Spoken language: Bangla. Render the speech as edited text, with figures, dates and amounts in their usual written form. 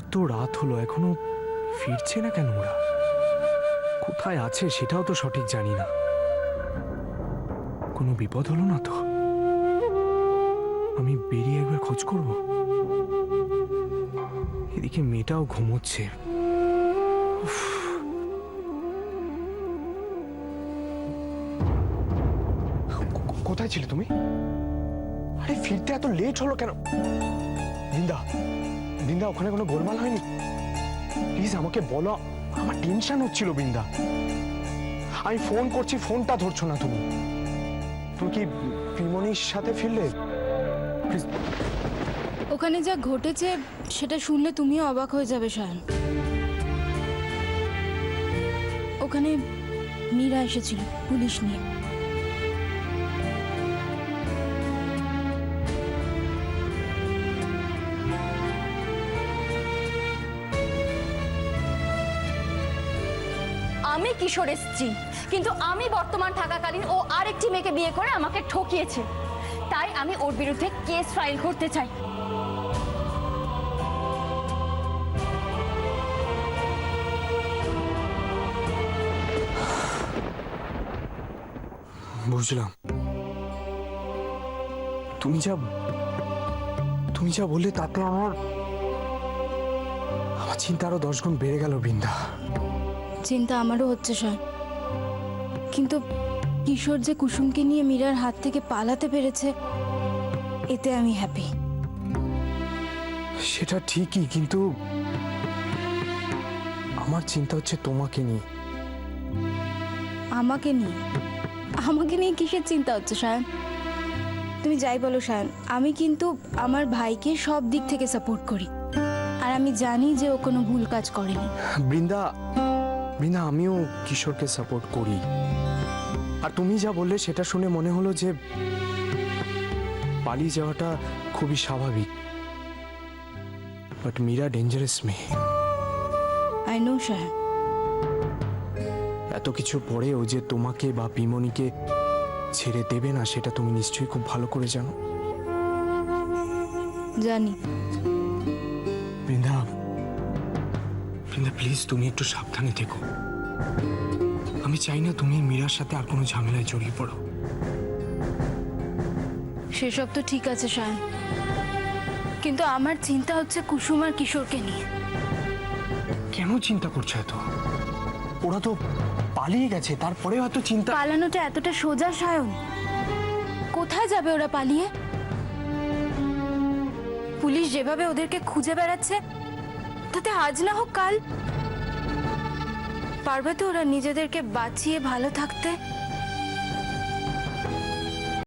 এত রাত হলো এখনো ফিরছে না কেন ওরা? কোথায় আছে সেটাও তো সঠিক জানি না। কোনো বিপদ হলো না তো? আমি বেরিয়ে একবার খোঁজ করব। এদিকে মেয়েটাও ঘুমোচ্ছে। উফ। কোথায় ছিলে তুমি? আরে ফিরতে এত লেট হলো কেন? বৃন্দা, বৃন্দা, ওখানে কোনো গোলমাল হয়নি? প্লিজ আমাকে বলো, আমার টেনশন হচ্ছিল বৃন্দা। আমি ফোন করছি, ফোনটা ধরছো না তুমি। তুমি কি পিমনির সাথে ফিরলে? প্লিজ। ওখানে যা ঘটেছে সেটা শুনলে তুমিও অবাক হয়ে যাবে সায়ন। ওখানে মীরা এসেছিল পুলিশ নিয়ে। আমি কিশোরের স্ত্রী, কিন্তু আমি বর্তমান থাকাকালীন ও আরেকটি মেয়েকে বিয়ে করে আমাকে ঠকিয়েছে। তাই আমি ওর বিরুদ্ধে কেস ফাইল করতে চাই। বুঝলাম। তুমি যা বললে তাতে আমার চিন্তা আরো 10 গুণ বেড়ে গেল বৃন্দা। চিন্তা আমারও হচ্ছে সায়ন, কিন্তু কিশোর যে কুসুমকে নিয়ে মীরার হাত থেকে পালাতে পেরেছে এতে আমি হ্যাপি। সেটা ঠিকই, কিন্তু আমার চিন্তা হচ্ছে তোমাকে নিয়ে। আমাকে নিয়ে কিসের চিন্তা হচ্ছে সায়ন? তুমি যাই বলো সায়ন, আমি কিন্তু আমার ভাইকে সব দিক থেকে সাপোর্ট করি, আর আমি জানি যে ও কোনো ভুল কাজ করেনি। বৃন্দা, আমিও কিশোরকে সাপোর্ট করি। আর তুমি যা বললে সেটা শুনে মনে হলো যে পালিয়ে যাওয়াটা খুবই স্বাভাবিক। বাট মীরা ডেঞ্জারাস মেয়ে। I know Sayan. এত কিছু পরেও যে তোমাকে বা পিমনিকে ছেড়ে দেবে না সেটা তুমি নিশ্চয়ই খুব ভালো করে জানো। জানি। বৃন্দা, প্লিজ তুমি একটু সাবধানে থেকো। আমি চাই না তুমি মীরার সাথে আর কোনো ঝামেলায় জড়িয়ে পড়ো। সেসব তো ঠিক আছে সায়ন, কিন্তু আমার চিন্তা হচ্ছে কুসুম আর কিশোরকে নিয়ে। কেন চিন্তা করছো এত? ওরা তো পালিয়ে গেছে, তারপরে হয়তো চিন্তা। পালানোটা এতটা সোজা সায়ন? কোথায় যাবে ওরা পালিয়ে? পুলিশ যেভাবে ওদেরকে খুঁজে বেড়াচ্ছে তাতে আজ না হোক কাল পারবে তো ওরা নিজেদেরকে বাঁচিয়ে ভালো থাকতে।